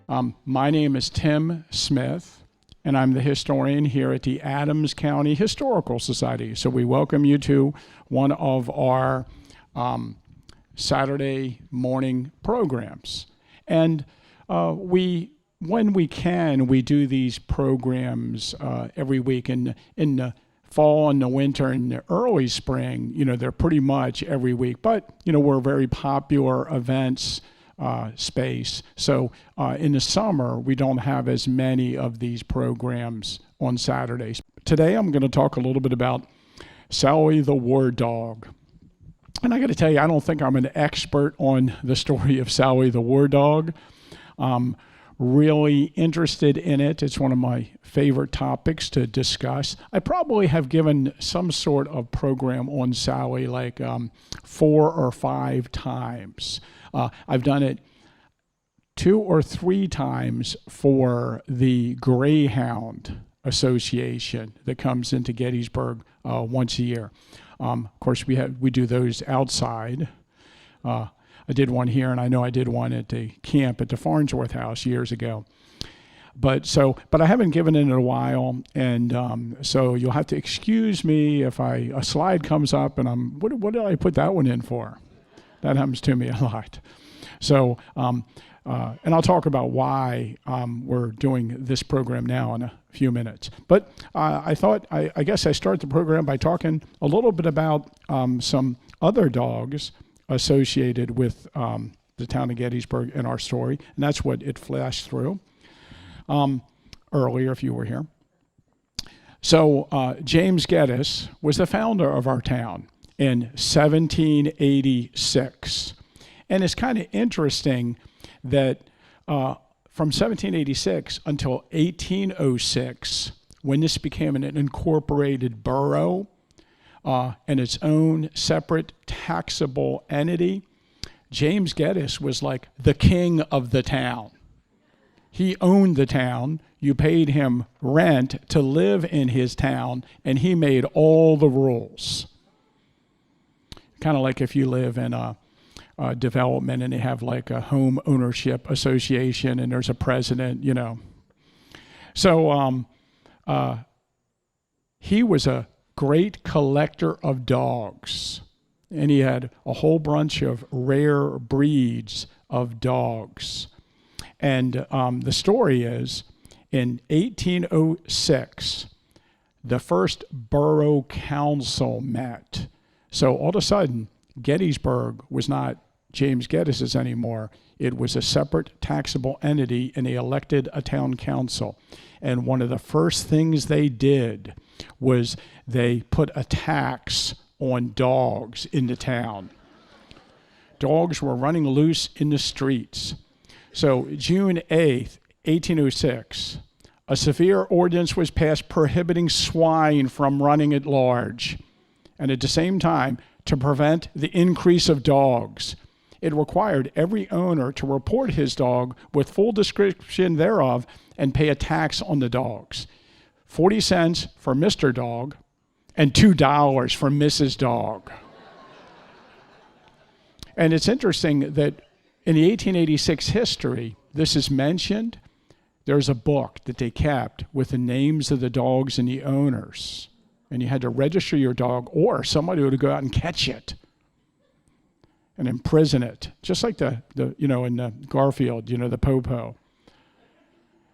My name is Tim Smith, and I'm the historian here at the Adams County Historical Society. So we welcome you to one of our Saturday morning programs. And when we can, we do these programs every week. In the fall and the winter and the early spring, they're pretty much every week. But, we're a very popular events space. So in the summer, we don't have as many of these programs on Saturdays. Today, I'm going to talk a little bit about Sallie the War Dog. And I got to tell you, I don't think I'm an expert on the story of Sallie the War Dog. Really interested in it. It's one of my favorite topics to discuss. I probably have given some sort of program on Sallie like 4 or 5 times. I've done it 2 or 3 times for the Greyhound Association that comes into Gettysburg once a year. Of course, we do those outside. I did one here, and I know I did one at the camp at the Farnsworth House years ago. But I haven't given it in a while, and so you'll have to excuse me if a slide comes up and what did I put that one in for? That happens to me a lot. So, and I'll talk about why we're doing this program now in a few minutes. But I thought, I guess I start the program by talking a little bit about some other dogs associated with the town of Gettysburg in our story, and that's what it flashed through earlier if you were here. So James Geddes was the founder of our town in 1786. And it's kind of interesting that from 1786 until 1806, when this became an incorporated borough and its own separate taxable entity, James Geddes was like the king of the town. He owned the town. You paid him rent to live in his town, and he made all the rules. Kind of like if you live in a development and they have like a home ownership association and there's a president, So he was a great collector of dogs, and he had a whole bunch of rare breeds of dogs. And the story is, in 1806, the first borough council met. So all of a sudden, Gettysburg was not James Geddes's anymore. It was a separate taxable entity, and they elected a town council. And one of the first things they did was they put a tax on dogs in the town. Dogs were running loose in the streets. So June 8th, 1806, a severe ordinance was passed prohibiting swine from running at large. And at the same time, to prevent the increase of dogs, it required every owner to report his dog with full description thereof and pay a tax on the dogs. 40 cents for Mr. Dog and $2 for Mrs. Dog. And it's interesting that in the 1886 history, this is mentioned. There's a book that they kept with the names of the dogs and the owners. And you had to register your dog, or somebody would go out and catch it and imprison it, just like in the Garfield, the Popo.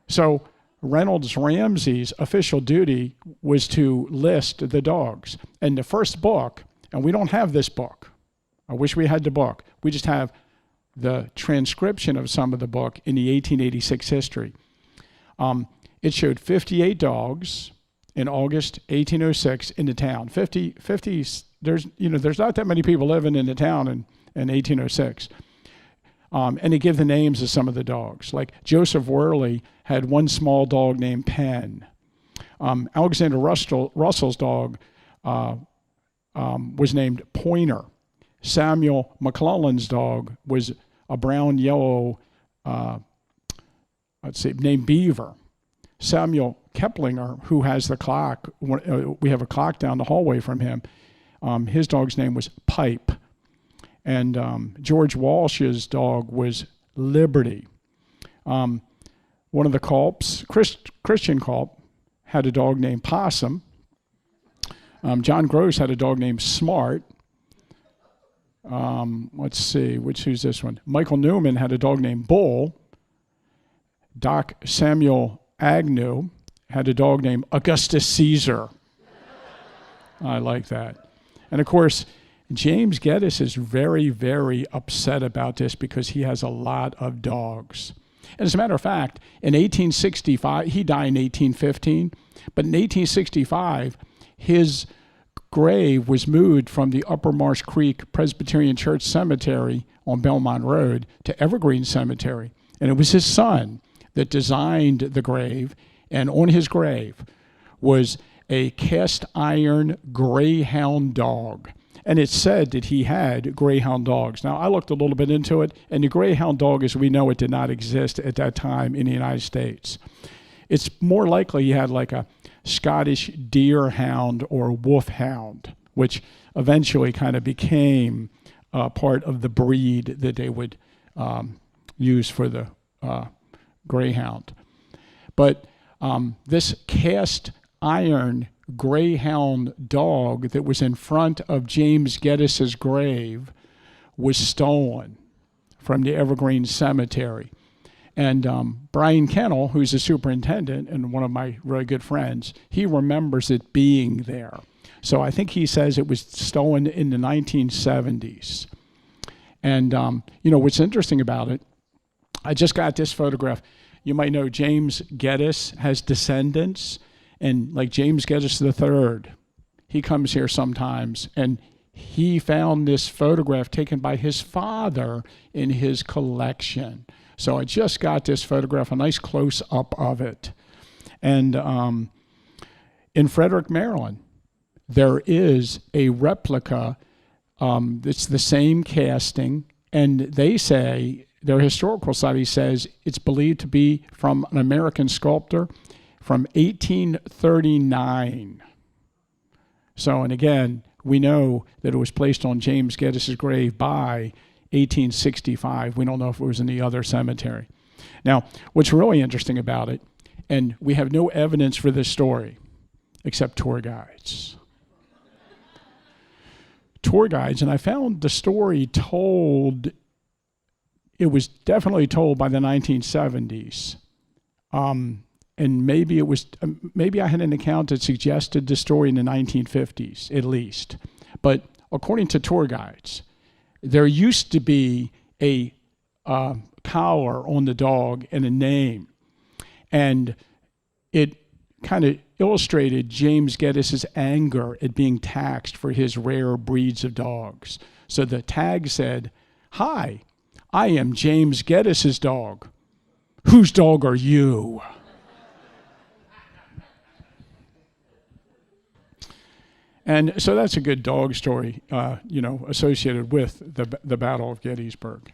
So Reynolds Ramsey's official duty was to list the dogs. And the first book, and we don't have this book. I wish we had the book. We just have the transcription of some of the book in the 1886 history. It showed 58 dogs in August 1806 in the town. 50, there's not that many people living in the town in 1806. And they give the names of some of the dogs. Like Joseph Worley had one small dog named Penn. Alexander Russell's dog was named Pointer. Samuel McClellan's dog was a brown-yellow, named Beaver. Samuel Keplinger, who has the clock, we have a clock down the hallway from him, his dog's name was Pipe. And George Walsh's dog was Liberty. one of the culps, Christian culp, had a dog named Possum. John Gross had a dog named Smart. Let's see, who's this one? Michael Newman had a dog named Bull. Doc Samuel Agnew had a dog named Augustus Caesar. I like that. And of course, James Geddes is very, very upset about this because he has a lot of dogs. And as a matter of fact, in 1865, he died in 1815, but in 1865, his grave was moved from the Upper Marsh Creek Presbyterian Church Cemetery on Belmont Road to Evergreen Cemetery. And it was his son that designed the grave, and on his grave was a cast iron greyhound dog. And it's said that he had greyhound dogs. Now, I looked a little bit into it, and the greyhound dog, as we know it, did not exist at that time in the United States. It's more likely he had like a Scottish deerhound or wolfhound, which eventually kind of became part of the breed that they would use for the greyhound. But this cast iron greyhound dog that was in front of James Geddes's grave was stolen from the Evergreen Cemetery. And Brian Kennel, who's a superintendent and one of my really good friends, he remembers it being there. So I think he says it was stolen in the 1970s. And, what's interesting about it, I just got this photograph. You might know James Geddes has descendants, and like James Geddes III, he comes here sometimes, and he found this photograph taken by his father in his collection. So I just got this photograph, a nice close-up of it. And in Frederick, Maryland, there is a replica. It's the same casting, and they say, their historical society says it's believed to be from an American sculptor from 1839. So, and again, we know that it was placed on James Geddes's grave by 1865. We don't know if it was in the other cemetery. Now, what's really interesting about it, and we have no evidence for this story except tour guides. Tour guides, and I found the story told, it was definitely told by the 1970s. And maybe it was, maybe I had an account that suggested the story in the 1950s, at least. But according to tour guides, there used to be a collar on the dog and a name. And it kind of illustrated James Geddes's anger at being taxed for his rare breeds of dogs. So the tag said, "Hi, I am James Geddes's dog. Whose dog are you?" And so that's a good dog story, associated with the Battle of Gettysburg.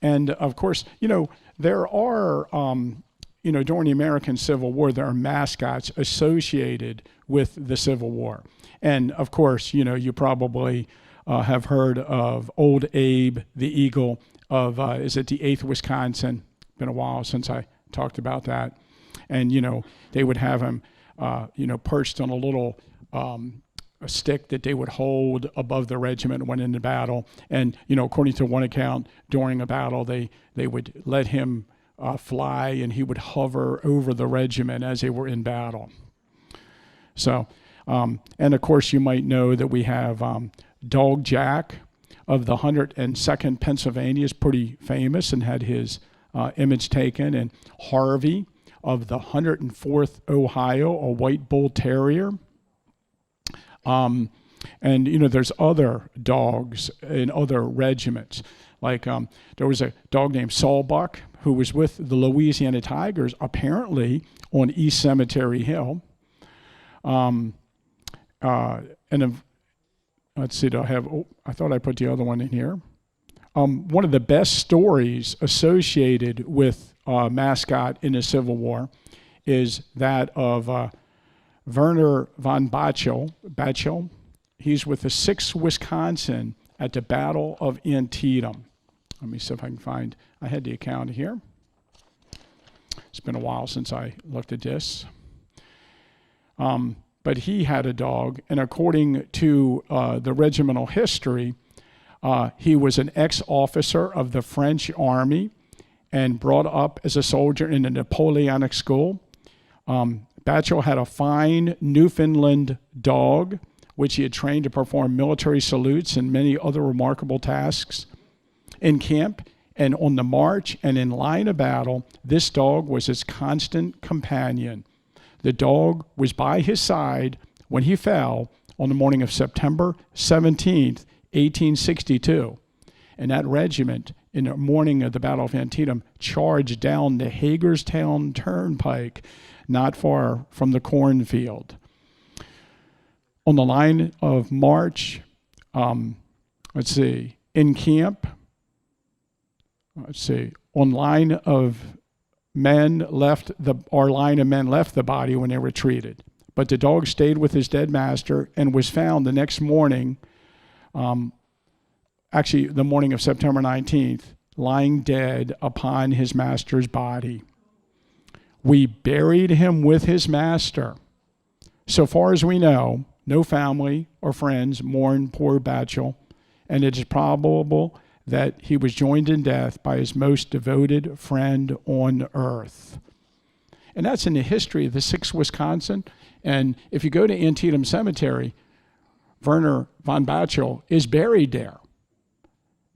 And of course, there are, during the American Civil War, there are mascots associated with the Civil War. And of course, you probably have heard of Old Abe, the Eagle of, is it the 8th Wisconsin? Been a while since I talked about that. And, they would have him, perched on a little, a stick that they would hold above the regiment when in the battle. And, according to one account, during a battle, they would let him fly, and he would hover over the regiment as they were in battle. So, and of course, you might know that we have Dog Jack of the 102nd Pennsylvania is pretty famous and had his image taken. And Harvey of the 104th Ohio, a white bull terrier. And, there's other dogs in other regiments. Like there was a dog named Sawbuck who was with the Louisiana Tigers, apparently on East Cemetery Hill. And let's see, I thought I put the other one in here. One of the best stories associated with mascot in the Civil War is that of Werner von Bachel. He's with the 6th Wisconsin at the Battle of Antietam. Let me see if I can find, I had the account here. It's been a while since I looked at this. But he had a dog, and according to the regimental history, he was an ex-officer of the French army and brought up as a soldier in a Napoleonic school. Batchel had a fine Newfoundland dog, which he had trained to perform military salutes and many other remarkable tasks. In camp and on the march and in line of battle, this dog was his constant companion. The dog was by his side when he fell on the morning of September 17th, 1862. And that regiment, in the morning of the Battle of Antietam, charged down the Hagerstown Turnpike, not far from the cornfield. On the line of march, in camp, on line of men left our line of men left the body when they retreated, but the dog stayed with his dead master and was found the next morning, actually the morning of September 19th, lying dead upon his master's body. We buried him with his master. So far as we know, no family or friends mourn poor Batchel, and it is probable that he was joined in death by his most devoted friend on earth. And that's in the history of the 6th Wisconsin. And if you go to Antietam Cemetery, Werner von Batchel is buried there.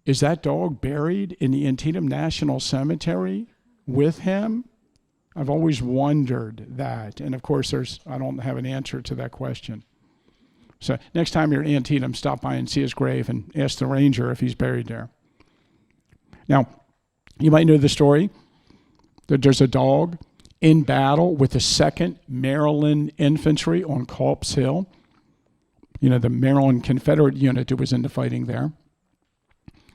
Is that dog buried in the Antietam National Cemetery with him? I've always wondered that. And of course, I don't have an answer to that question. So next time you're in Antietam, stop by and see his grave and ask the ranger if he's buried there. Now, you might know the story that there's a dog in battle with the 2nd Maryland Infantry on Culp's Hill. You know, the Maryland Confederate unit that was in the fighting there.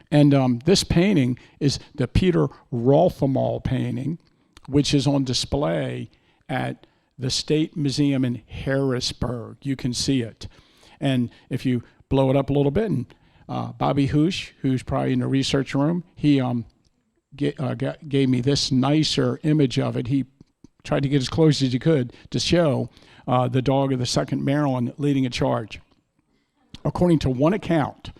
And this painting is the Peter Rothenthal painting, which is on display at the State Museum in Harrisburg. You can see it. And if you blow it up a little bit, and Bobby Hoosh, who's probably in the research room, he gave me this nicer image of it. He tried to get as close as he could to show the dog of the 2nd Maryland leading a charge. According to one account,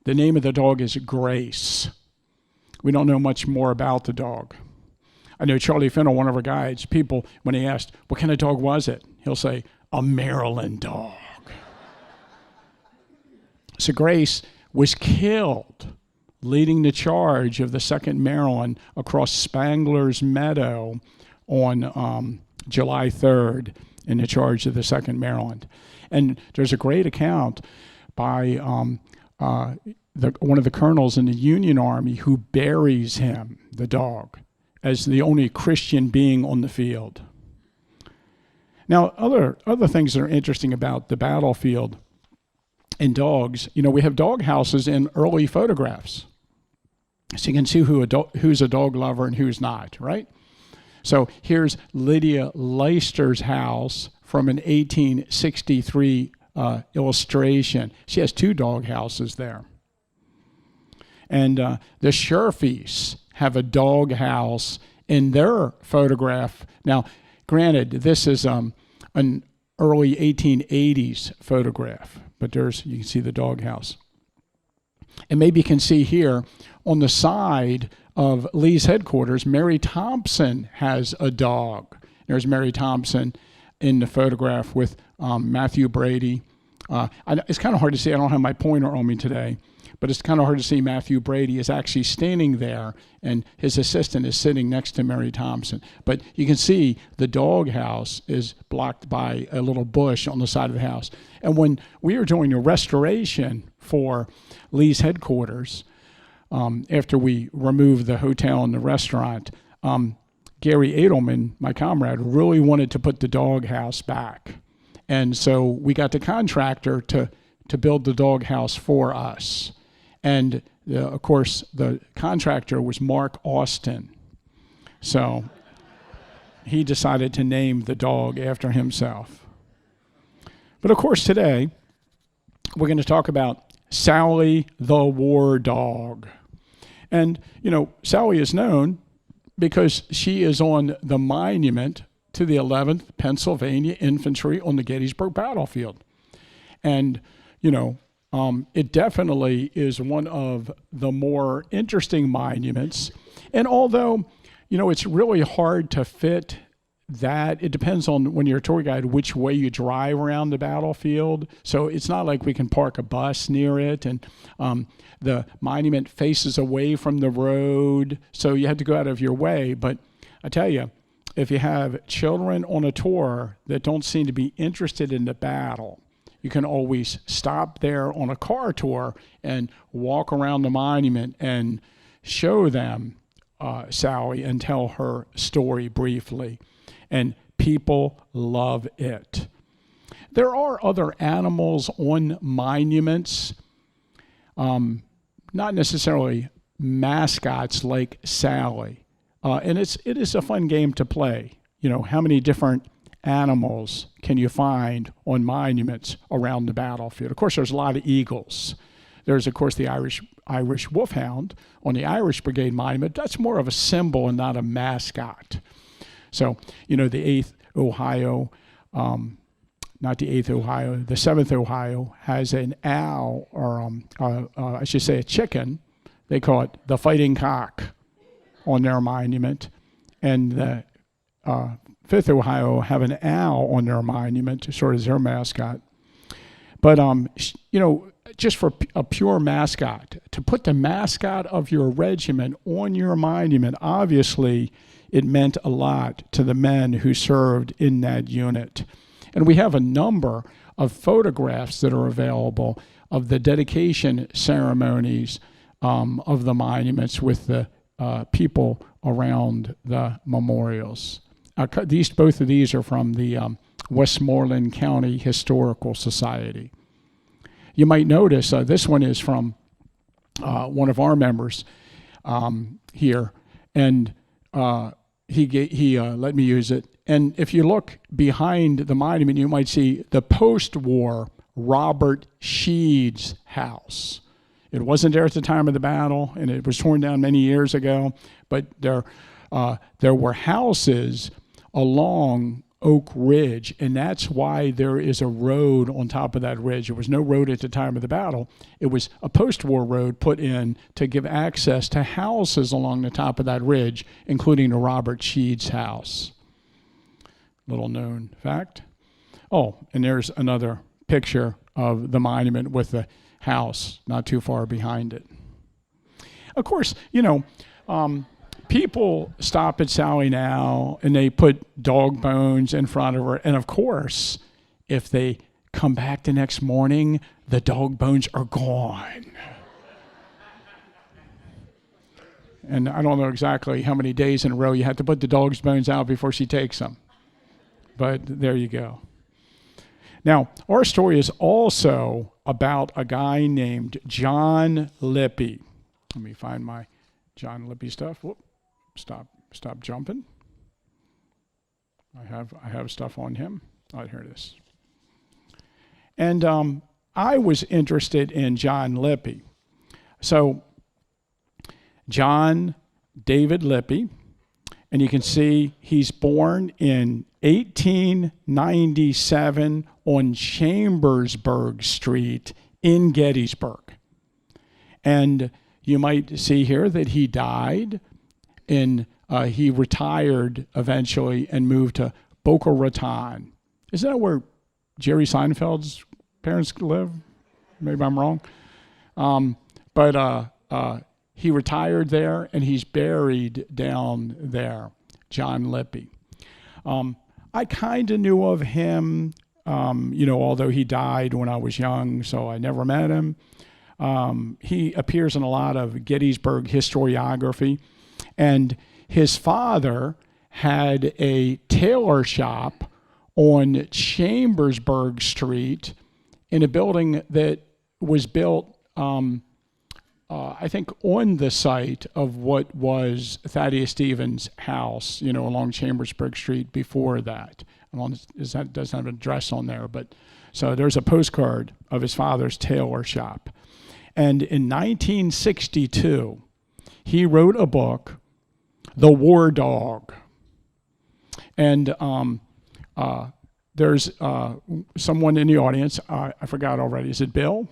the name of the dog is Grace. We don't know much more about the dog. I know Charlie Fennell, one of our guides, people, when he asked, what kind of dog was it? He'll say, a Maryland dog. So Grace was killed leading the charge of the 2nd Maryland across Spangler's Meadow on July 3rd in the charge of the 2nd Maryland. And there's a great account by one of the colonels in the Union Army who buries him, the dog, as the only Christian being on the field. Now, other things that are interesting about the battlefield and dogs, you know, we have dog houses in early photographs. So you can see who's a dog lover and who's not, right? So here's Lydia Leicester's house from an 1863 illustration. She has 2 dog houses there. And the Scherfies have a dog house in their photograph. Now, granted, this is an early 1880s photograph, but you can see the dog house. And maybe you can see here on the side of Lee's headquarters, Mary Thompson has a dog. There's Mary Thompson in the photograph with Matthew Brady. It's kind of hard to see. I don't have my pointer on me today, but it's kind of hard to see Matthew Brady is actually standing there, and his assistant is sitting next to Mary Thompson. But you can see the dog house is blocked by a little bush on the side of the house. And when we were doing a restoration for Lee's headquarters, after we removed the hotel and the restaurant, Gary Edelman, my comrade, really wanted to put the dog house back. And so we got the contractor to build the dog house for us. And of course, the contractor was Mark Austin. So he decided to name the dog after himself. But of course, today, we're going to talk about Sallie the War Dog. And, you know, Sallie is known because she is on the monument to the 11th Pennsylvania Infantry on the Gettysburg battlefield. And, it definitely is one of the more interesting monuments. And although, it's really hard to fit that, it depends on, when you're a tour guide, which way you drive around the battlefield. So it's not like we can park a bus near it, and the monument faces away from the road, so you have to go out of your way. But I tell you, if you have children on a tour that don't seem to be interested in the battle, you can always stop there on a car tour and walk around the monument and show them Sallie and tell her story briefly. And people love it. There are other animals on monuments, not necessarily mascots like Sallie. And it is a fun game to play. How many different animals can you find on monuments around the battlefield? Of course, there's a lot of eagles. There's, of course, the Irish wolfhound on the Irish Brigade monument. That's more of a symbol and not a mascot. So, the 8th Ohio, not the 8th Ohio, the 7th Ohio has an owl, or I should say a chicken. They call it the fighting cock on their monument. And the 5th Ohio have an owl on their monument, sort of as their mascot. But, just for a pure mascot, to put the mascot of your regiment on your monument, obviously it meant a lot to the men who served in that unit. And we have a number of photographs that are available of the dedication ceremonies of the monuments with the people around the memorials. Both of these are from the Westmoreland County Historical Society. You might notice this one is from one of our members here, and he let me use it. And if you look behind the monument, you might see the post-war Robert Sheed's house. It wasn't there at the time of the battle, and it was torn down many years ago, but there were houses along Oak Ridge, and that's why there is a road on top of that ridge. There was no road at the time of the battle. It was a post-war road put in to give access to houses along the top of that ridge, including the Robert Sheed's house. Little known fact. Oh, and there's another picture of the monument with the house not too far behind it. Of course, people stop at Sallie now and they put dog bones in front of her. And of course, if they come back the next morning, the dog bones are gone. And I don't know exactly how many days in a row you have to put the dog's bones out before she takes them. But there you go. Now, our story is also about a guy named John Lippy. Let me find my John Lippy stuff. Whoop. Stop jumping. I have stuff on him. Oh, here it is. And I was interested in John Lippy. So John David Lippy, and you can see he's born in 1897 on Chambersburg Street in Gettysburg. And you might see here that he died. He retired eventually and moved to Boca Raton. Is that where Jerry Seinfeld's parents live? Maybe I'm wrong. But he retired there, and he's buried down there, John Lippy. I kind of knew of him, although he died when I was young, so I never met him. He appears in a lot of Gettysburg historiography. And his father had a tailor shop on Chambersburg Street in a building that was built, I think, on the site of what was Thaddeus Stevens' house, along Chambersburg Street before that. That doesn't have an address on there, but so there's a postcard of his father's tailor shop. And in 1962, he wrote a book the War Dog. And there's someone in the audience, I forgot already. Is it Bill?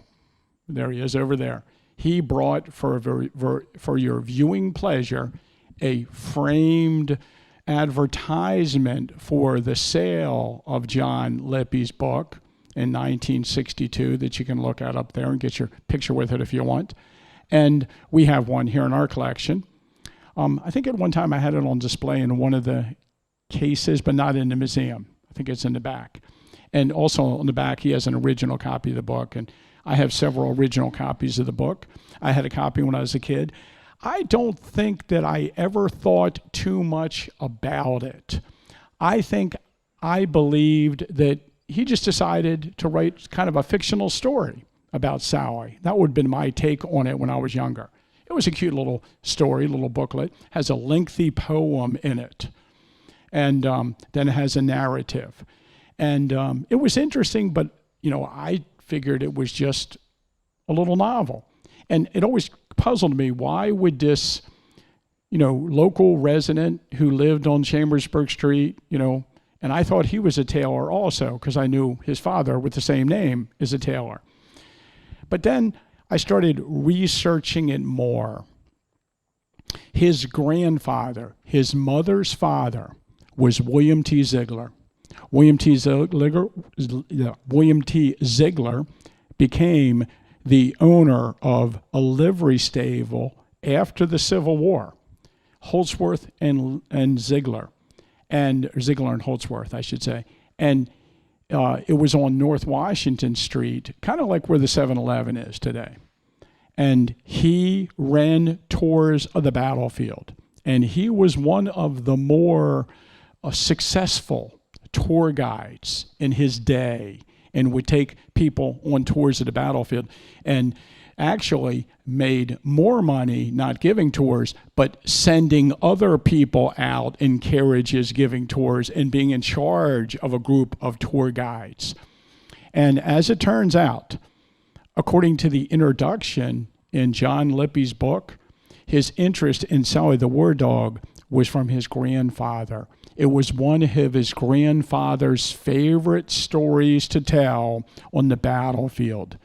There he is over there. He brought, for your viewing pleasure, a framed advertisement for the sale of John Lippy's book in 1962 that you can look at up there and get your picture with it if you want. And we have one here in our collection. I think at one time I had it on display in one of the cases, but not in the museum. I think it's in the back. And also on the back, he has an original copy of the book. And I have several original copies of the book. I had a copy when I was a kid. I don't think that I ever thought too much about it. I think I believed that he just decided to write kind of a fictional story about Sallie. That would have been my take on it when I was younger. It was a cute little story, little booklet. Has a lengthy poem in it. And then it has a narrative. And it was interesting, but, I figured it was just a little novel. And it always puzzled me, why would this, local resident who lived on Chambersburg Street, and I thought he was a tailor also, because I knew his father with the same name is a tailor. But then I started researching it more. His grandfather, his mother's father, was William T. Ziegler. William T. Ziegler became the owner of a livery stable after the Civil War, Holdsworth and Ziegler, and Ziegler and Holdsworth, I should say. And it was on North Washington Street, kind of like where the 7-Eleven is today. And he ran tours of the battlefield. And he was one of the more successful tour guides in his day, and would take people on tours of the battlefield, and actually made more money not giving tours, but sending other people out in carriages giving tours and being in charge of a group of tour guides. And as it turns out, according to the introduction in John Lippy's book, his interest in Sallie the War Dog was from his grandfather. It was one of his grandfather's favorite stories to tell on the battlefield.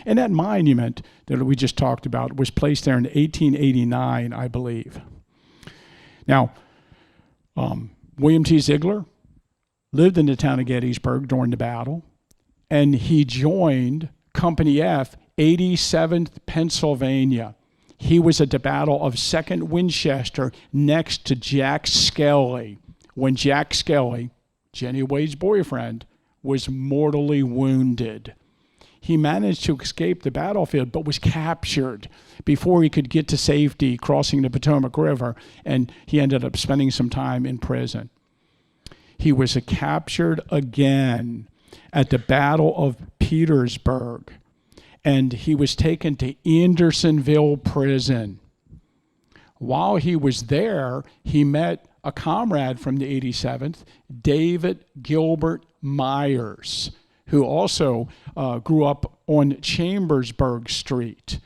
And that monument that we just talked about was placed there in 1889, I believe. Now, William T. Ziegler lived in the town of Gettysburg during the battle, and he joined Company F, 87th Pennsylvania. He was at the Battle of 2nd Winchester next to Jack Skelly, when Jack Skelly, Jenny Wade's boyfriend, was mortally wounded. He managed to escape the battlefield, but was captured before he could get to safety crossing the Potomac River, and he ended up spending some time in prison. He was captured again at the Battle of Petersburg, and he was taken to Andersonville prison. While he was there, he met a comrade from the 87th, David Gilbert Myers, who also grew up on Chambersburg Street.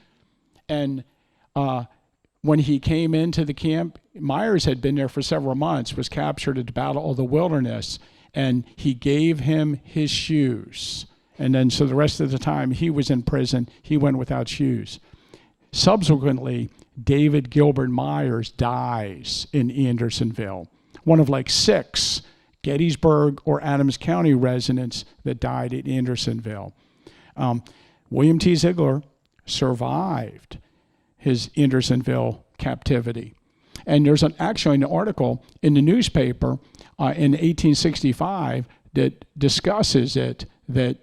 And when he came into the camp, Myers had been there for several months, was captured at the Battle of the Wilderness, and he gave him his shoes. And then so the rest of the time he was in prison, he went without shoes. Subsequently, David Gilbert Myers dies in Andersonville, one of like 6 Gettysburg or Adams County residents that died in Andersonville. William T. Ziegler survived his Andersonville captivity. And there's actually an article in the newspaper in 1865 that discusses it, that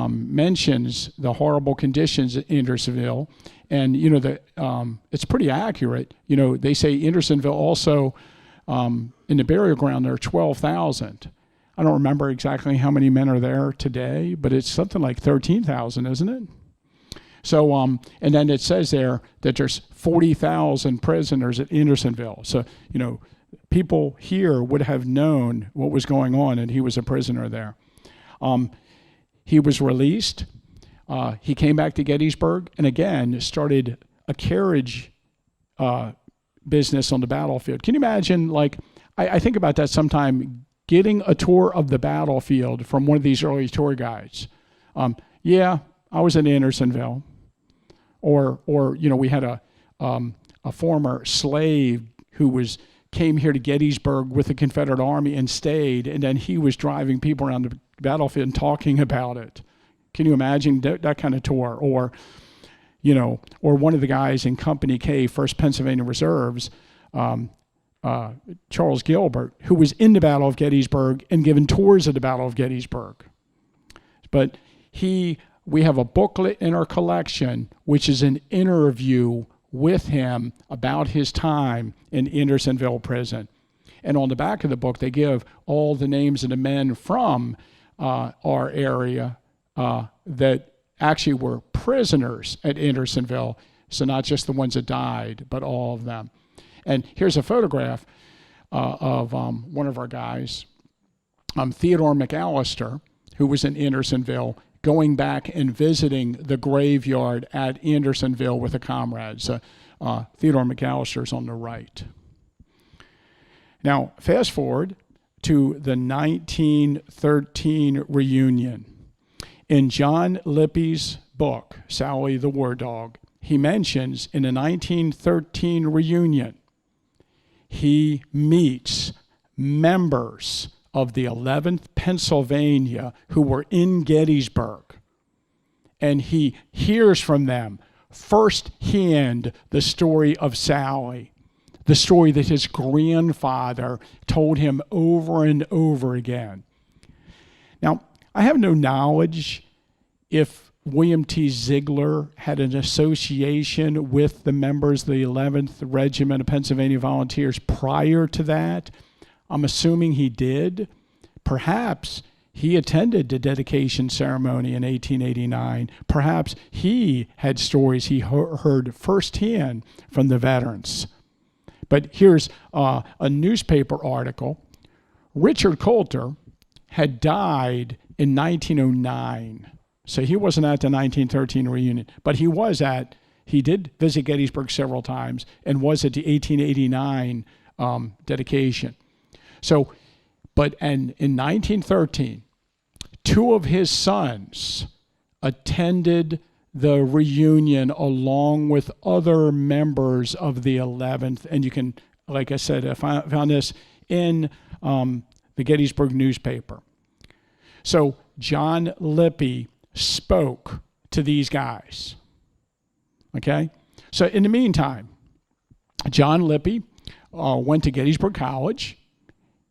mentions the horrible conditions at Andersonville. And, it's pretty accurate. They say Andersonville also, in the burial ground, there are 12,000. I don't remember exactly how many men are there today, but it's something like 13,000, isn't it? So, and then it says there that there's 40,000 prisoners at Andersonville. So, people here would have known what was going on, and he was a prisoner there. He was released. He came back to Gettysburg and again started a carriage business on the battlefield. Can you imagine, like, I think about that sometime, getting a tour of the battlefield from one of these early tour guides. Yeah, I was in Andersonville. Or we had a former slave who came here to Gettysburg with the Confederate Army and stayed, and then he was driving people around the battlefield and talking about it. Can you imagine that kind of tour? Or one of the guys in Company K, 1st Pennsylvania Reserves, Charles Gilbert, who was in the Battle of Gettysburg and given tours of the Battle of Gettysburg. But we have a booklet in our collection, which is an interview with him about his time in Andersonville prison. And on the back of the book, they give all the names of the men from our area that actually were prisoners at Andersonville. So not just the ones that died, but all of them. And here's a photograph of one of our guys, Theodore McAllister, who was in Andersonville, going back and visiting the graveyard at Andersonville with a comrade. So Theodore McAllister's on the right. Now, fast forward to the 1913 reunion. In John Lippy's book, Sallie the War Dog, he mentions in the 1913 reunion, he meets members of the 11th Pennsylvania who were in Gettysburg. And he hears from them firsthand the story of Sallie, the story that his grandfather told him over and over again. Now, I have no knowledge if William T. Ziegler had an association with the members of the 11th Regiment of Pennsylvania Volunteers prior to that. I'm assuming he did. Perhaps he attended the dedication ceremony in 1889. Perhaps he had stories he heard firsthand from the veterans. But here's a newspaper article. Richard Coulter had died in 1909. So he wasn't at the 1913 reunion, but he did visit Gettysburg several times and was at the 1889 dedication. So, and in 1913, two of his sons attended the reunion along with other members of the 11th. And you can, like I said, I found this in the Gettysburg newspaper. So John Lippy spoke to these guys. Okay? So in the meantime, John Lippy went to Gettysburg College.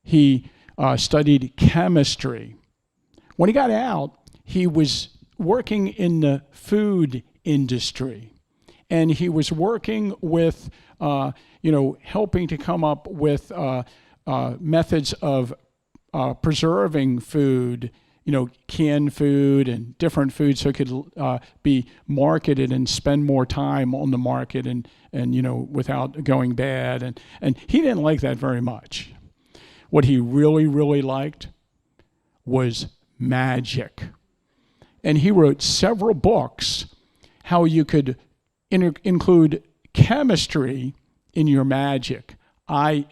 He studied chemistry. When he got out, he was working in the food industry. And he was working with, helping to come up with methods of preserving food, canned food and different foods so it could be marketed and spend more time on the market and without going bad. And he didn't like that very much. What he really, really liked was magic. And he wrote several books how you could include chemistry in your magic. I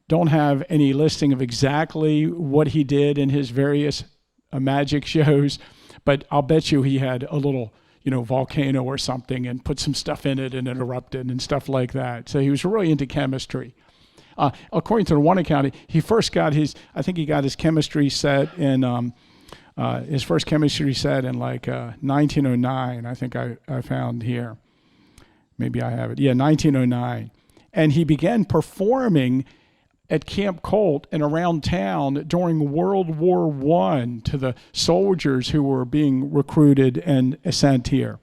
don't have any listing of exactly what he did in his various magic shows, but I'll bet you he had a little, volcano or something and put some stuff in it and it erupted and stuff like that. So he was really into chemistry. According to the one account, he first got his chemistry set in, his first chemistry set in 1909, I think I found here. Maybe I have it. Yeah, 1909. And he began performing at Camp Colt and around town during World War I to the soldiers who were being recruited and sent here.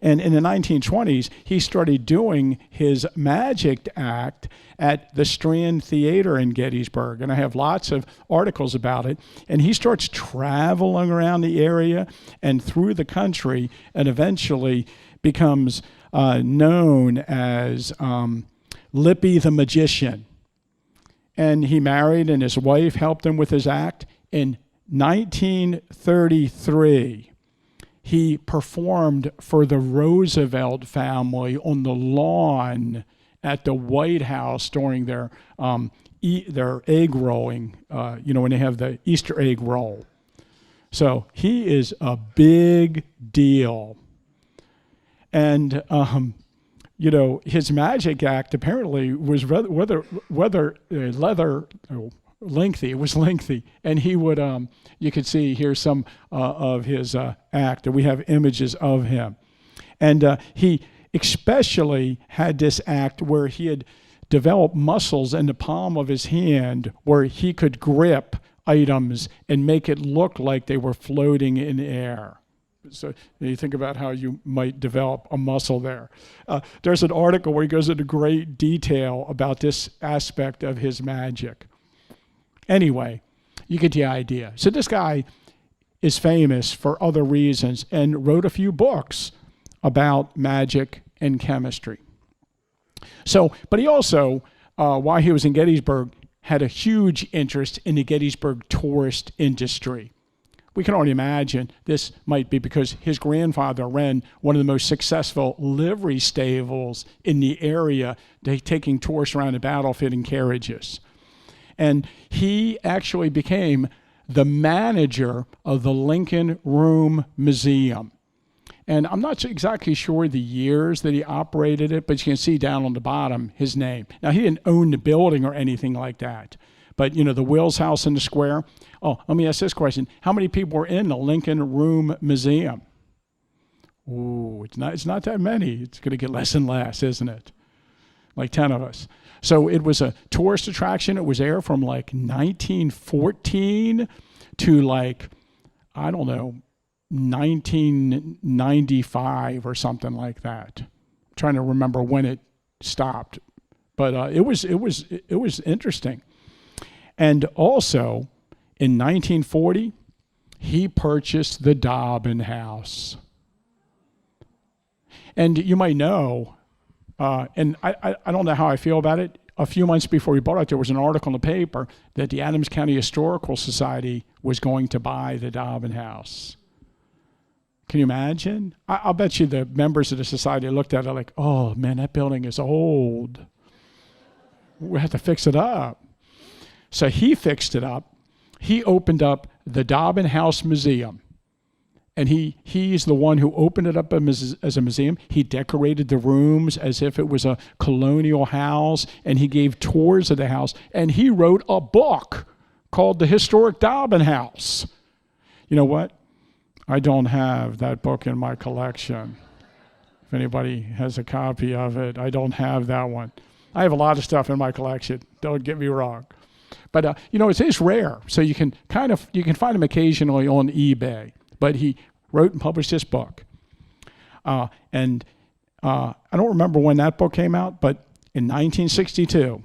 And in the 1920s, he started doing his magic act at the Strand Theater in Gettysburg. And I have lots of articles about it. And he starts traveling around the area and through the country and eventually becomes known as Lippy the Magician. And he married and his wife helped him with his act. In 1933, he performed for the Roosevelt family on the lawn at the White House during their egg rolling, when they have the Easter egg roll. So he is a big deal. And, his magic act apparently was lengthy. It was lengthy. And he would, you could see here some of his act. We have images of him. And he especially had this act where he had developed muscles in the palm of his hand where he could grip items and make it look like they were floating in air. So you think about how you might develop a muscle there. There's an article where he goes into great detail about this aspect of his magic. Anyway, you get the idea. So this guy is famous for other reasons and wrote a few books about magic and chemistry. So, but he also, while he was in Gettysburg, had a huge interest in the Gettysburg tourist industry. We can only imagine this might be because his grandfather ran one of the most successful livery stables in the area, taking tourists around the battlefield in carriages. And he actually became the manager of the Lincoln Room Museum. And I'm not exactly sure the years that he operated it, but you can see down on the bottom his name. Now, he didn't own the building or anything like that. But, the Wills House in the square. Oh, let me ask this question. How many people were in the Lincoln Room Museum? Ooh, it's not that many. It's going to get less and less, isn't it? Like 10 of us. So it was a tourist attraction. It was there from like 1914 to 1995 or something like that. I'm trying to remember when it stopped. But it was interesting. And also, in 1940, he purchased the Dobbin House. And you might know, and I don't know how I feel about it, a few months before he bought it, there was an article in the paper that the Adams County Historical Society was going to buy the Dobbin House. Can you imagine? I'll bet you the members of the society looked at it like, oh, man, that building is old. We have to fix it up. So he fixed it up. He opened up the Dobbin House Museum. And he's the one who opened it up as a museum. He decorated the rooms as if it was a colonial house. And he gave tours of the house. And he wrote a book called The Historic Dobbin House. You know what? I don't have that book in my collection. If anybody has a copy of it, I don't have that one. I have a lot of stuff in my collection. Don't get me wrong. But, it is rare. So you can find them occasionally on eBay. But he wrote and published this book. And I don't remember when that book came out, but in 1962,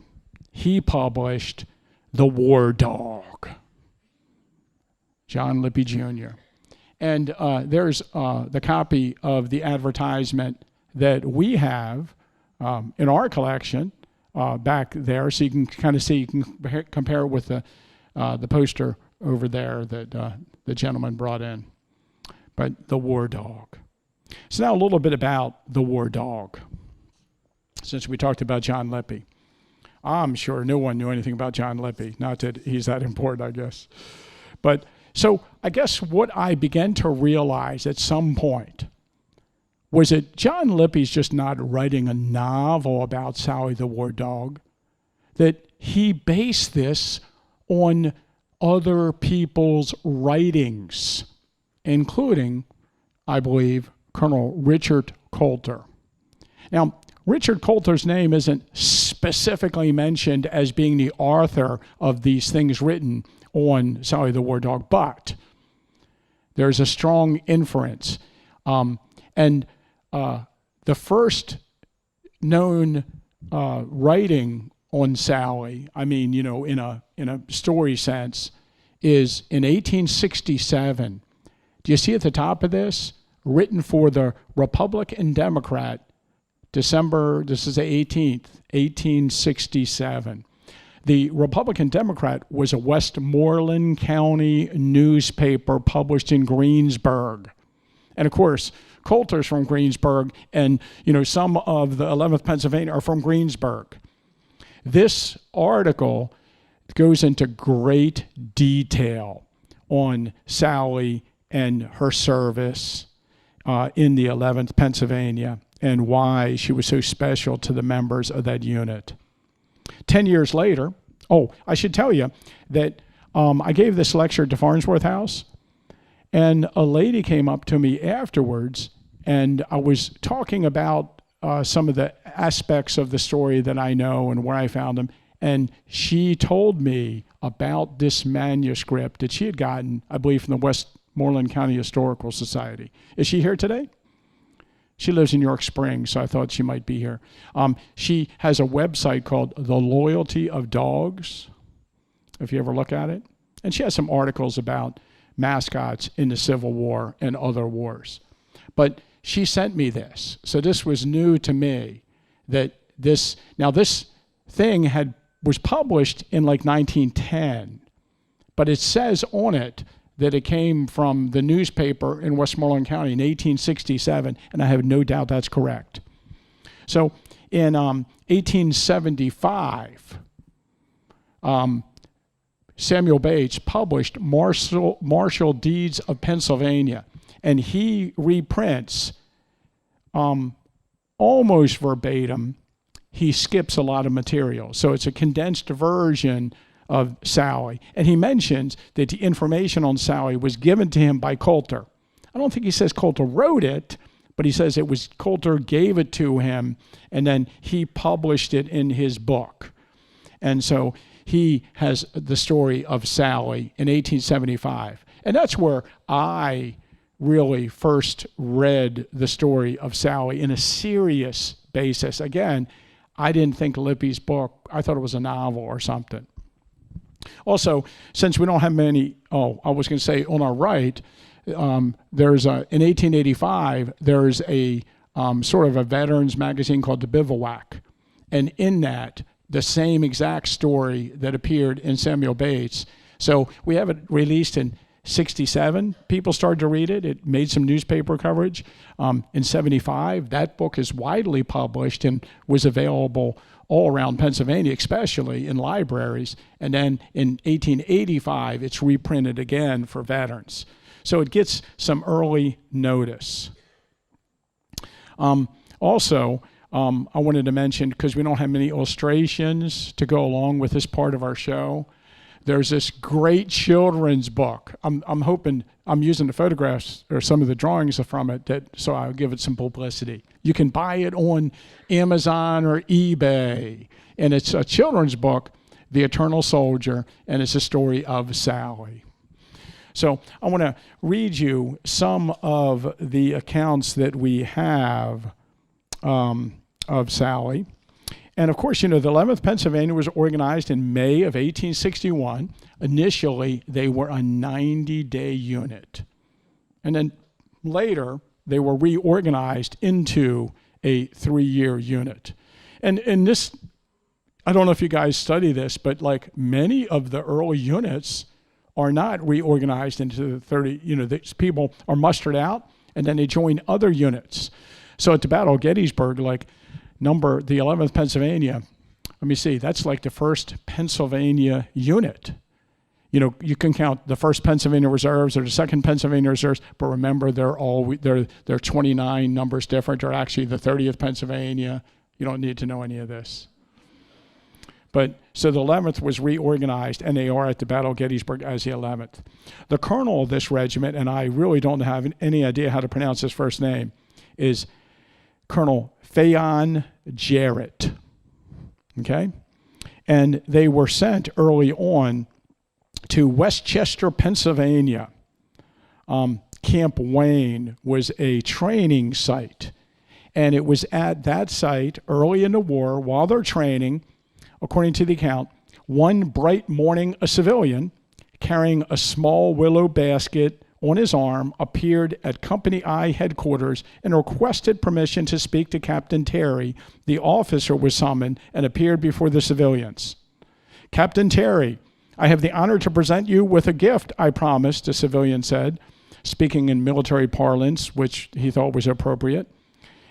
he published The War Dog, John Lippy Jr. And there's the copy of the advertisement that we have in our collection back there, so you can kind of see, you can compare it with the poster over there that the gentleman brought in. But the War Dog. So now a little bit about the War Dog, since we talked about John Lippy. I'm sure no one knew anything about John Lippy. Not that he's that important, I guess. But so I guess what I began to realize at some point was that John Lippy's just not writing a novel about Sallie the War Dog, that he based this on other people's writings, including, I believe, Colonel Richard Coulter. Now, Richard Coulter's name isn't specifically mentioned as being the author of these things written on Sallie the War Dog, but there's a strong inference. The first known writing on Sallie, I mean, in a story sense, is in 1867. Do you see at the top of this? Written for the Republic and Democrat, December, this is the 18th, 1867. The Republican Democrat was a Westmoreland County newspaper published in Greensburg. And of course, Coulter's from Greensburg, and some of the 11th Pennsylvania are from Greensburg. This article goes into great detail on Sallie and her service in the 11th Pennsylvania and why she was so special to the members of that unit. 10 years later, I should tell you that I gave this lecture at the Farnsworth House, and a lady came up to me afterwards, and I was talking about some of the aspects of the story that I know and where I found them, and she told me about this manuscript that she had gotten, I believe, from the Westmoreland County Historical Society. Is she here today? She lives in York Springs, so I thought she might be here. She has a website called The Loyalty of Dogs, if you ever look at it. And she has some articles about mascots in the Civil War and other wars. But she sent me this. So this was new to me, that this thing was published in like 1910, but it says on it that it came from the newspaper in Westmoreland County in 1867, and I have no doubt that's correct. So in 1875, Samuel Bates published Martial Deeds of Pennsylvania, and he reprints almost verbatim. He skips a lot of material. So it's a condensed version of Sallie. And he mentions that the information on Sallie was given to him by Coulter. I don't think he says Coulter wrote it, but he says it was Coulter gave it to him, and then he published it in his book. And so he has the story of Sallie in 1875. And that's where I really first read the story of Sallie in a serious basis. Again, I didn't think Lippy's book, I thought it was a novel or something. Also, since we don't have many, I was going to say on our right, there's in 1885, there's a sort of a veterans magazine called The Bivouac. And in that, the same exact story that appeared in Samuel Bates. So we have it released in 67. People started to read it. It made some newspaper coverage. In 75, that book is widely published and was available all around Pennsylvania, especially in libraries. And then in 1885, it's reprinted again for veterans. So it gets some early notice. Also, I wanted to mention, because we don't have many illustrations to go along with this part of our show, there's this great children's book. I'm hoping I'm using the photographs or some of the drawings from it, so I'll give it some publicity. You can buy it on Amazon or eBay, and it's a children's book, The Eternal Soldier, and it's a story of Sallie. So I want to read you some of the accounts that we have of Sallie. And of course, the 11th Pennsylvania was organized in May of 1861. Initially, they were a 90-day unit. And then later, they were reorganized into a 3-year unit. And this, I don't know if you guys study this, but like many of the early units are not reorganized into 30, these people are mustered out and then they join other units. So at the Battle of Gettysburg, the 11th Pennsylvania, let me see, that's like the 1st Pennsylvania unit. You can count the 1st Pennsylvania Reserves or the 2nd Pennsylvania Reserves, but remember they're 29 numbers different, or actually the 30th Pennsylvania. You don't need to know any of this. But so the 11th was reorganized, and they are at the Battle of Gettysburg as the 11th. The colonel of this regiment, and I really don't have any idea how to pronounce his first name, is Colonel Phaon Jarrett. Okay? And they were sent early on to Westchester, Pennsylvania. Camp Wayne was a training site. And it was at that site early in the war, while they're training, according to the account, one bright morning, a civilian carrying a small willow basket on his arm appeared at Company I headquarters and requested permission to speak to Captain Terry. The officer was summoned and appeared before the civilians. "Captain Terry, I have the honor to present you with a gift, I promised," the civilian said. speaking in military parlance, which he thought was appropriate.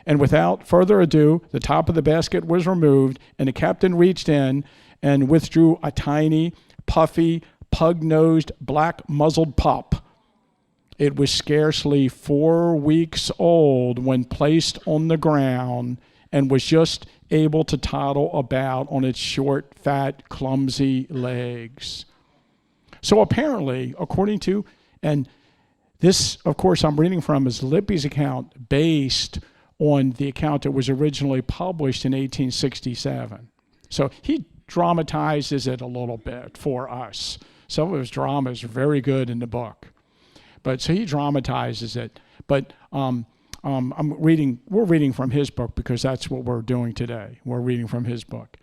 And without further ado, the top of the basket was removed, and the captain reached in and withdrew a tiny, puffy, pug-nosed, black-muzzled pup. It was scarcely 4 weeks old when placed on the ground and was just able to toddle about on its short, fat, clumsy legs. So apparently, according to, and this, of course, I'm reading from is Lippy's account based on the account that was originally published in 1867. So he dramatizes it a little bit for us. Some of his drama is very good in the book. But so he dramatizes it. But we're reading from his book because that's what we're doing today. We're reading from his book.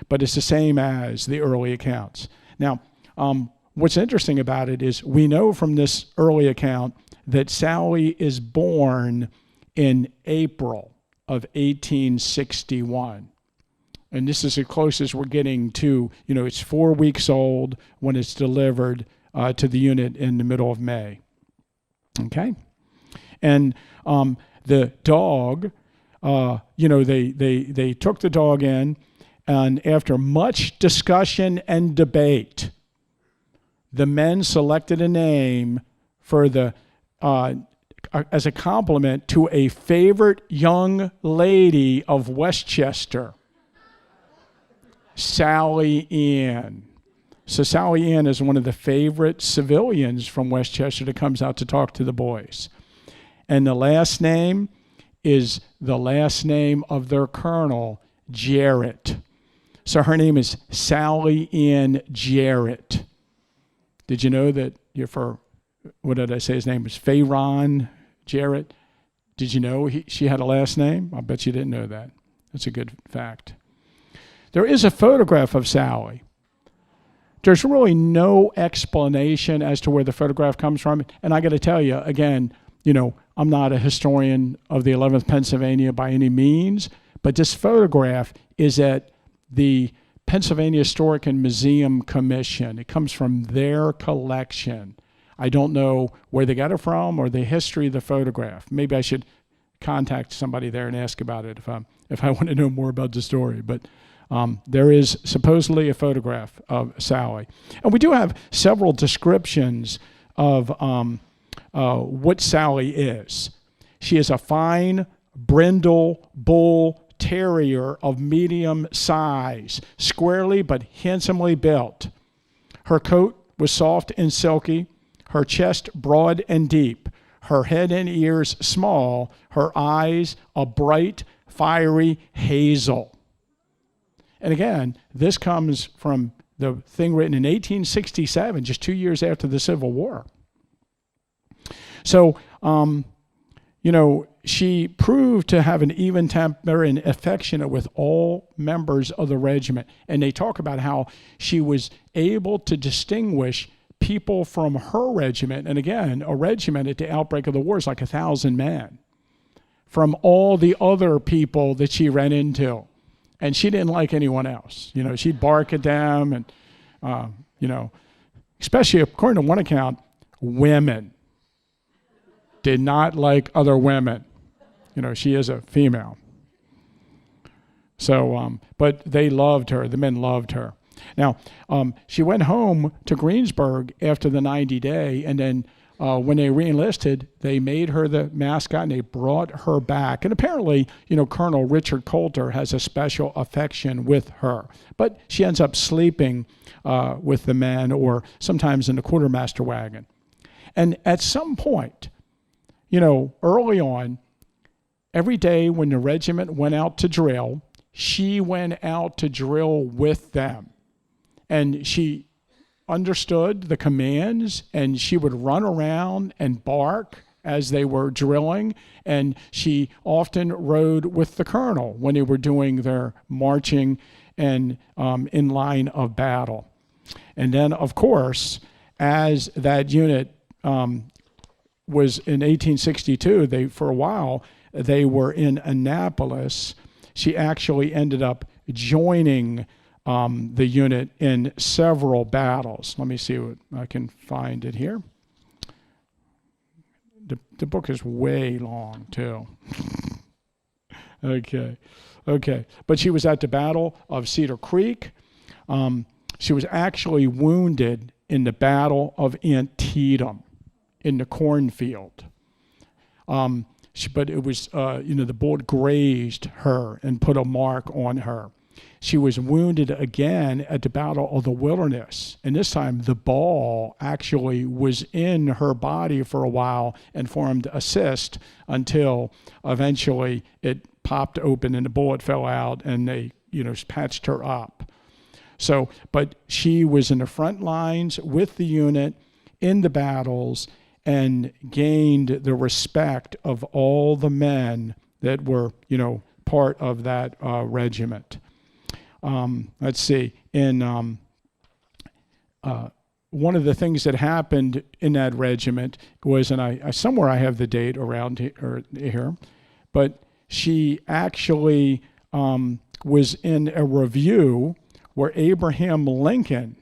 But it's the same as the early accounts. Now, what's interesting about it is we know from this early account that Sallie is born in April of 1861. And this is the closest we're getting to, it's 4 weeks old when it's delivered to the unit in the middle of May. Okay? And the dog, they took the dog in, and after much discussion and debate, the men selected a name for as a compliment to a favorite young lady of Westchester, Sallie Ann. So Sallie Ann is one of the favorite civilians from Westchester that comes out to talk to the boys. And the last name is the last name of their colonel, Jarrett. So her name is Sallie Ann Jarrett. Did you know that what did I say his name was? Fayron Jarrett. Did you know she had a last name? I bet you didn't know that. That's a good fact. There is a photograph of Sallie. There's really no explanation as to where the photograph comes from. And I got to tell you, again, I'm not a historian of the 11th Pennsylvania by any means, but this photograph is at the Pennsylvania Historic and Museum Commission. It comes from their collection. I don't know where they got it from or the history of the photograph. Maybe I should contact somebody there and ask about it if I want to know more about the story. But there is supposedly a photograph of Sallie. And we do have several descriptions of what Sallie is. She is a fine brindle bull terrier of medium size, squarely but handsomely built. Her coat was soft and silky, her chest broad and deep, her head and ears small, her eyes a bright, fiery hazel. And again, this comes from the thing written in 1867, just 2 years after the Civil War. So, she proved to have an even temper and affectionate with all members of the regiment. And they talk about how she was able to distinguish people from her regiment. And again, a regiment at the outbreak of the war is like 1,000 men from all the other people that she ran into. And she didn't like anyone else. She'd bark at them and, especially according to one account, women did not like other women. She is a female. So, but they loved her. The men loved her. Now, she went home to Greensburg after the 90-day, and then when they re-enlisted, they made her the mascot, and they brought her back. And apparently, Colonel Richard Coulter has a special affection with her. But she ends up sleeping with the men or sometimes in the quartermaster wagon. And at some point, early on, every day when the regiment went out to drill, she went out to drill with them. And she understood the commands, and she would run around and bark as they were drilling. And she often rode with the colonel when they were doing their marching and in line of battle. And then, of course, as that unit was in 1862, for a while, they were in Annapolis. She actually ended up joining the unit in several battles. Let me see what I can find it here. the book is way long too. Okay. But she was at the Battle of Cedar Creek. She was actually wounded in the Battle of Antietam in the cornfield. But it was, the bullet grazed her and put a mark on her. She was wounded again at the Battle of the Wilderness. And this time the ball actually was in her body for a while and formed a cyst until eventually it popped open and the bullet fell out and they, patched her up. So, but she was in the front lines with the unit in the battles and gained the respect of all the men that were, part of that regiment. Let's see. In one of the things that happened in that regiment was, and I somewhere I have the date around here, but she actually was in a review where Abraham Lincoln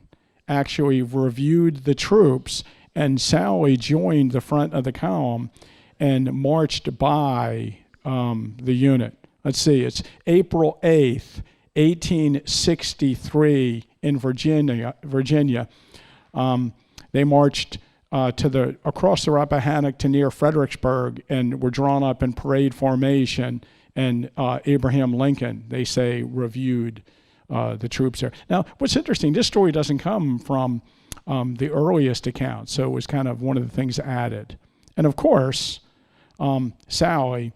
actually reviewed the troops, and Sallie joined the front of the column and marched by the unit. Let's see, it's April 8th, 1863 in Virginia. They marched across the Rappahannock to near Fredericksburg and were drawn up in parade formation, and Abraham Lincoln, they say, reviewed the troops there. Now, what's interesting, this story doesn't come from the earliest account, so it was kind of one of the things added. And of course, Sallie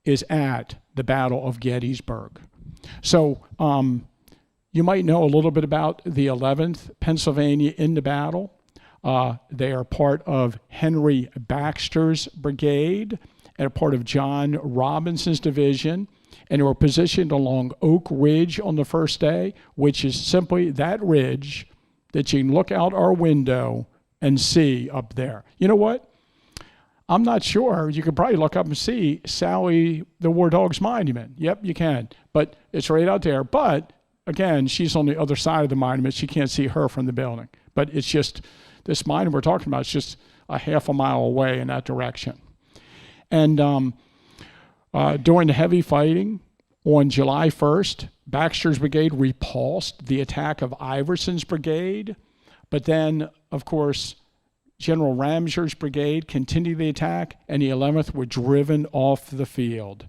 is at the Battle of Gettysburg. So you might know a little bit about the 11th Pennsylvania in the battle. They are part of Henry Baxter's brigade and a part of John Robinson's division, and they were positioned along Oak Ridge on the first day, which is simply that ridge that you can look out our window and see up there. You know what? I'm not sure. You could probably look up and see Sallie the War Dog's monument. Yep, you can. But it's right out there. But, again, she's on the other side of the monument. She can't see her from the building. But it's just, this monument we're talking about is just a half a mile away in that direction. And during the heavy fighting on July 1st, Baxter's brigade repulsed the attack of Iverson's brigade. But then, of course, General Ramser's brigade continued the attack, and the 11th were driven off the field.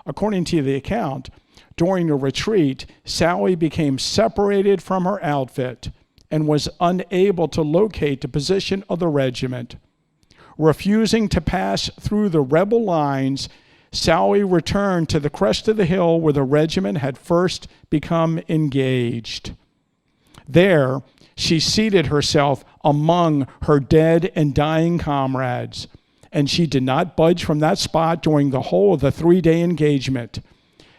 According to the account, during the retreat, Sallie became separated from her outfit and was unable to locate the position of the regiment. Refusing to pass through the rebel lines, Sallie returned to the crest of the hill where the regiment had first become engaged. There, she seated herself among her dead and dying comrades, and she did not budge from that spot during the whole of the 3-day engagement.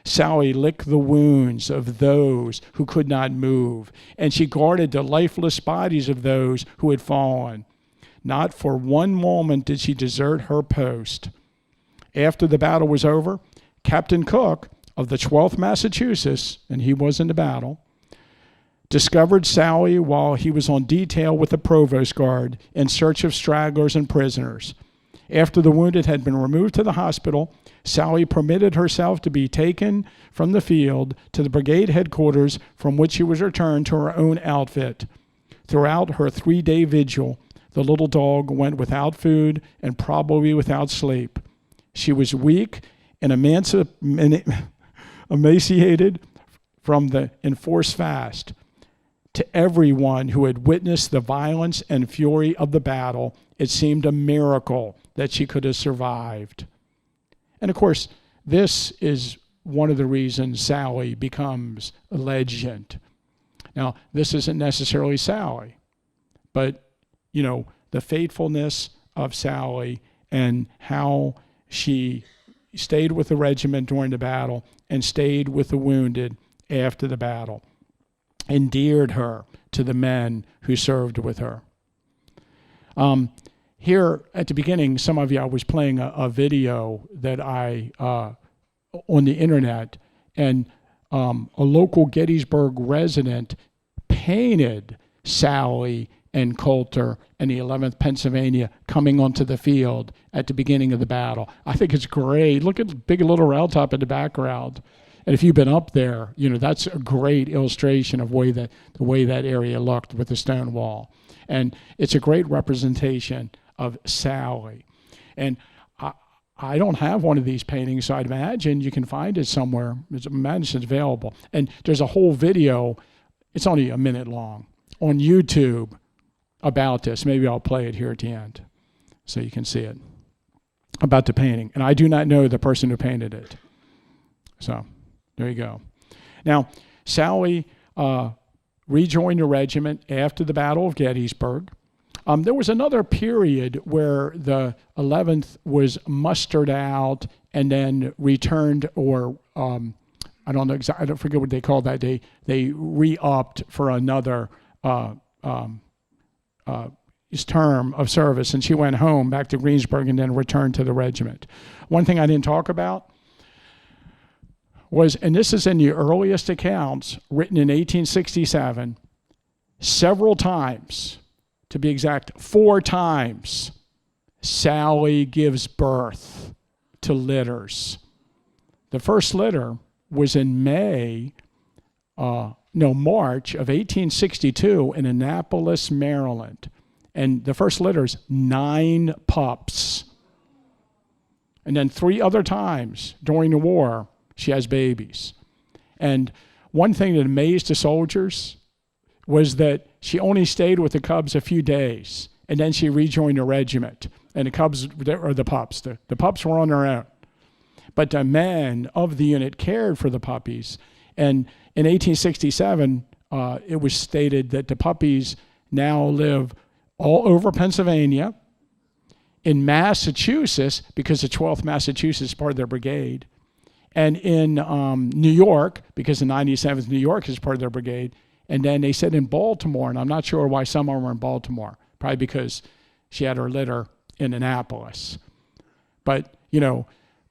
Sallie licked the wounds of those who could not move, and she guarded the lifeless bodies of those who had fallen. Not for one moment did she desert her post. After the battle was over, Captain Cook of the 12th Massachusetts, and he was in the battle, discovered Sallie while he was on detail with the provost guard in search of stragglers and prisoners. After the wounded had been removed to the hospital, Sallie permitted herself to be taken from the field to the brigade headquarters, from which she was returned to her own outfit. Throughout her 3-day vigil, the little dog went without food and probably without sleep. She was weak and emaciated from the enforced fast. To everyone who had witnessed the violence and fury of the battle, it seemed a miracle that she could have survived. And of course, this is one of the reasons Sallie becomes a legend. Now, this isn't necessarily Sallie, but, the faithfulness of Sallie and how she stayed with the regiment during the battle and stayed with the wounded after the battle endeared her to the men who served with her. Here at the beginning, some of you, I was playing a video that I, on the internet, and a local Gettysburg resident painted Sallie and Coulter and the 11th Pennsylvania coming onto the field at the beginning of the battle. I think it's great. Look at the big little rail top in the background. And if you've been up there, that's a great illustration of the way that area looked with the stone wall. And it's a great representation of Sallie. And I don't have one of these paintings, so I'd imagine you can find it somewhere. I imagine it's available. And there's a whole video, it's only a minute long, on YouTube about this. Maybe I'll play it here at the end so you can see it, about the painting. And I do not know the person who painted it. So there you go. Now, Sallie rejoined the regiment after the Battle of Gettysburg. There was another period where the 11th was mustered out and then returned, or I don't know exactly, I don't forget what they called that. They re-upped for another term of service, and she went home back to Greensburg and then returned to the regiment. One thing I didn't talk about was, and this is in the earliest accounts, written in 1867, several times, to be exact, 4 times, Sallie gives birth to litters. The first litter was in March of 1862 in Annapolis, Maryland. And the first litter's 9 pups. And then 3 other times during the war, she has babies. And one thing that amazed the soldiers was that she only stayed with the cubs a few days, and then she rejoined the regiment. And the pups were on their own. But the men of the unit cared for the puppies. And in 1867, it was stated that the puppies now live all over Pennsylvania, in Massachusetts, because the 12th Massachusetts is part of their brigade, and in New York, because the 97th New York is part of their brigade. And then they said in Baltimore, and I'm not sure why some of them were in Baltimore, probably because she had her litter in Annapolis. But,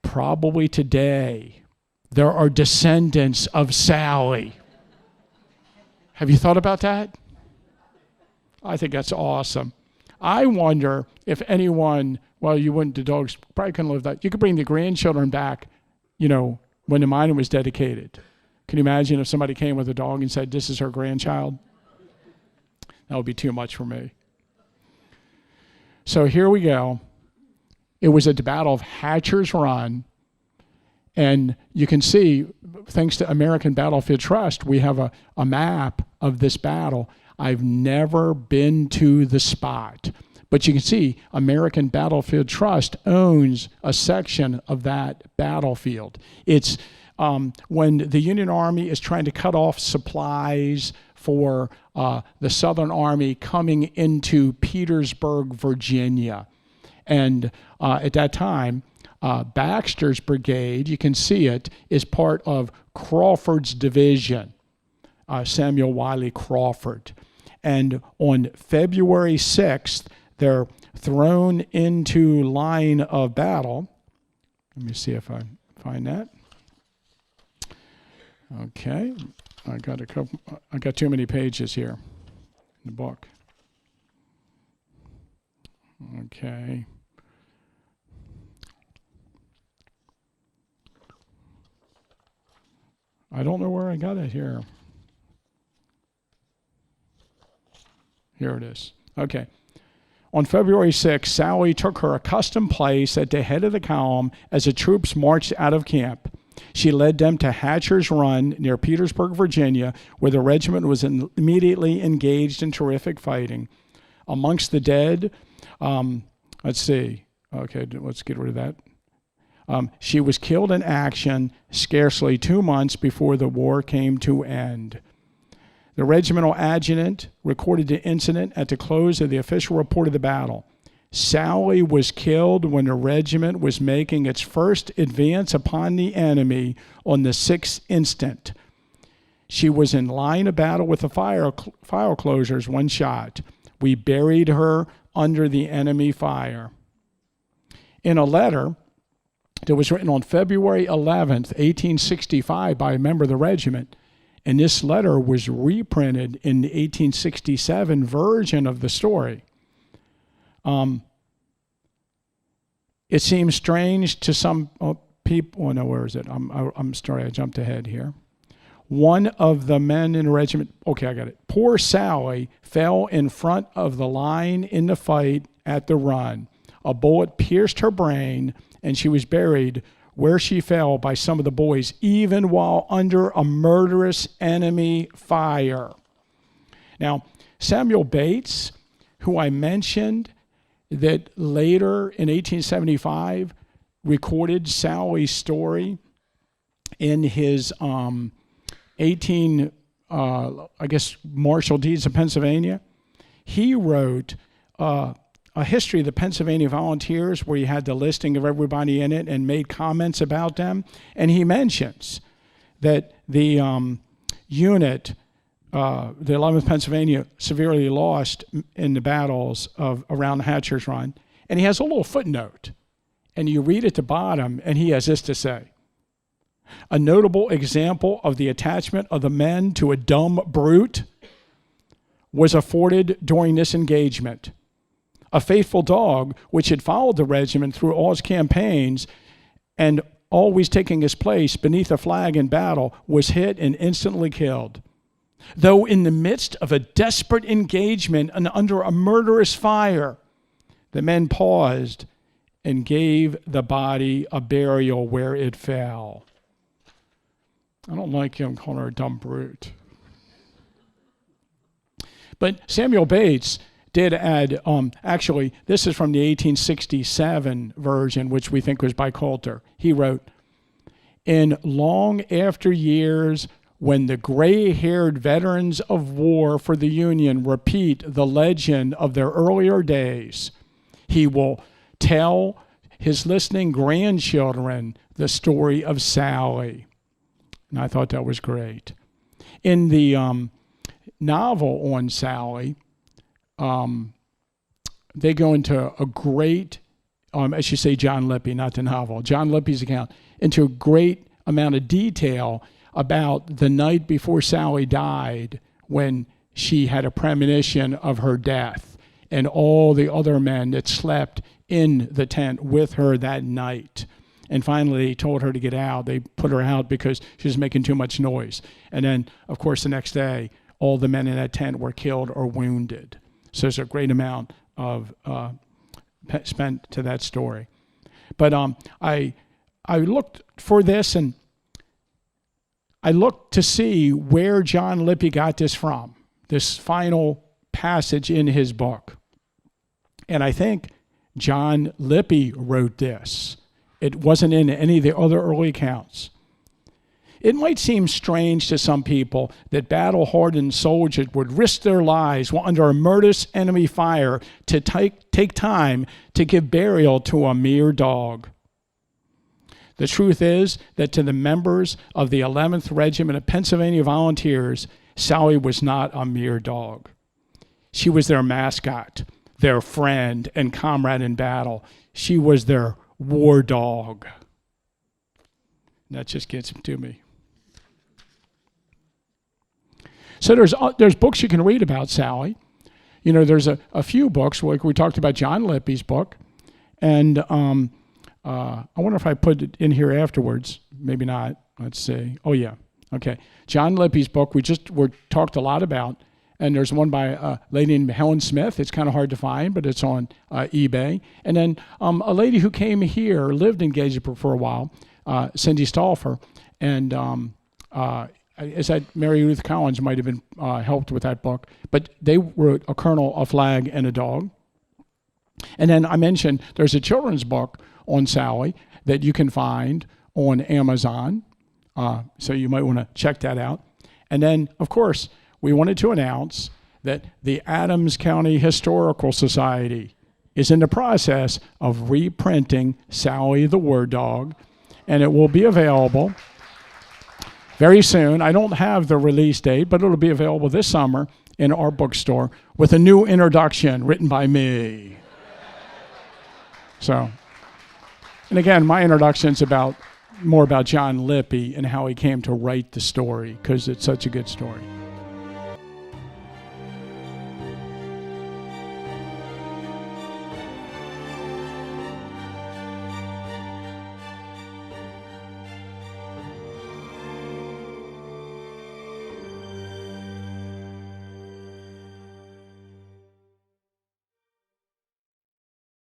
probably today, there are descendants of Sallie. Have you thought about that? I think that's awesome. I wonder if anyone, the dogs probably couldn't live that. You could bring the grandchildren back, when the monument was dedicated. Can you imagine if somebody came with a dog and said, this is her grandchild? That would be too much for me. So here we go. It was at the Battle of Hatcher's Run. And you can see, thanks to American Battlefield Trust, we have a map of this battle. I've never been to the spot. But you can see American Battlefield Trust owns a section of that battlefield. It's when the Union Army is trying to cut off supplies for the Southern Army coming into Petersburg, Virginia. And at that time, Baxter's brigade, you can see it, is part of Crawford's division, Samuel Wiley Crawford. And on February 6th, they're thrown into line of battle. Let me see if I find that. Okay, I got too many pages here in the book. Okay. I don't know where I got it here. Here it is. Okay. On February 6th, Sallie took her accustomed place at the head of the column as the troops marched out of camp. She led them to Hatcher's Run near Petersburg, Virginia, where the regiment was immediately engaged in terrific fighting. Amongst the dead, let's see. Okay, let's get rid of that. She was killed in action scarcely 2 months before the war came to end. The regimental adjutant recorded the incident at the close of the official report of the battle. Sallie was killed when the regiment was making its first advance upon the enemy on the 6th instant. She was in line of battle with the file closers, one shot. We buried her under the enemy fire. In a letter that was written on February 11th, 1865 by a member of the regiment, And this letter was reprinted in the 1867 version of the story. It seems strange to some people. Oh, no, where is it? I'm sorry, I jumped ahead here. One of the men in the regiment, okay, I got it. Poor Sallie fell in front of the line in the fight at the run. A bullet pierced her brain, and she was buried where she fell by some of the boys, even while under a murderous enemy fire. Now, Samuel Bates, who I mentioned, that later in 1875 recorded Sallie's story in his Martial Deeds of Pennsylvania. He wrote a history of the Pennsylvania Volunteers where he had the listing of everybody in it and made comments about them. And he mentions that the unit, the 11th Pennsylvania, severely lost in the battles of around Hatcher's Run. And he has a little footnote. And you read at the bottom, and he has this to say. A notable example of the attachment of the men to a dumb brute was afforded during this engagement. A faithful dog, which had followed the regiment through all its campaigns and always taking his place beneath a flag in battle, was hit and instantly killed. Though in the midst of a desperate engagement and under a murderous fire, the men paused and gave the body a burial where it fell. I don't like him calling her a dumb brute. But Samuel Bates did add, actually, this is from the 1867 version, which we think was by Coulter. He wrote, in long after years, when the gray-haired veterans of war for the Union repeat the legend of their earlier days, he will tell his listening grandchildren the story of Sallie. And I thought that was great. In the novel on Sallie, they go into a great, I should say John Lippy, not the novel, John Lippy's account, into a great amount of detail about the night before Sallie died when she had a premonition of her death and all the other men that slept in the tent with her that night. And finally, they told her to get out. They put her out because she was making too much noise. And then, of course, the next day, all the men in that tent were killed or wounded. So there's a great amount of spent to that story. But I looked for this, and I looked to see where John Lippy got this from, this final passage in his book. And I think John Lippy wrote this. It wasn't in any of the other early accounts. It might seem strange to some people that battle-hardened soldiers would risk their lives while under a murderous enemy fire to take time to give burial to a mere dog. The truth is that to the members of the 11th Regiment of Pennsylvania Volunteers, Sallie was not a mere dog. She was their mascot, their friend and comrade in battle. She was their war dog. That just gets to me. So there's books you can read about Sallie. You know, there's a few books, like we talked about John Lippy's book, and I wonder if I put it in here afterwards. Maybe not. Let's see. Oh, yeah. Okay. John Lippy's book we talked a lot about, and there's one by a lady named Helen Smith. It's kind of hard to find, but it's on eBay. And then a lady who came here, lived in Gettysburg for a while, Cindy Stauffer, and is that Mary Ruth Collins might have been helped with that book, but they wrote A Colonel, a Flag, and a Dog. And then I mentioned there's a children's book on Sallie that you can find on Amazon, so you might want to check that out. And then, of course, we wanted to announce that the Adams County Historical Society is in the process of reprinting Sallie the War Dog, and it will be available very soon. I don't have the release date, but it'll be available this summer in our bookstore with a new introduction written by me. So, and again, my introduction's about more about John Lippy and how he came to write the story, because it's such a good story.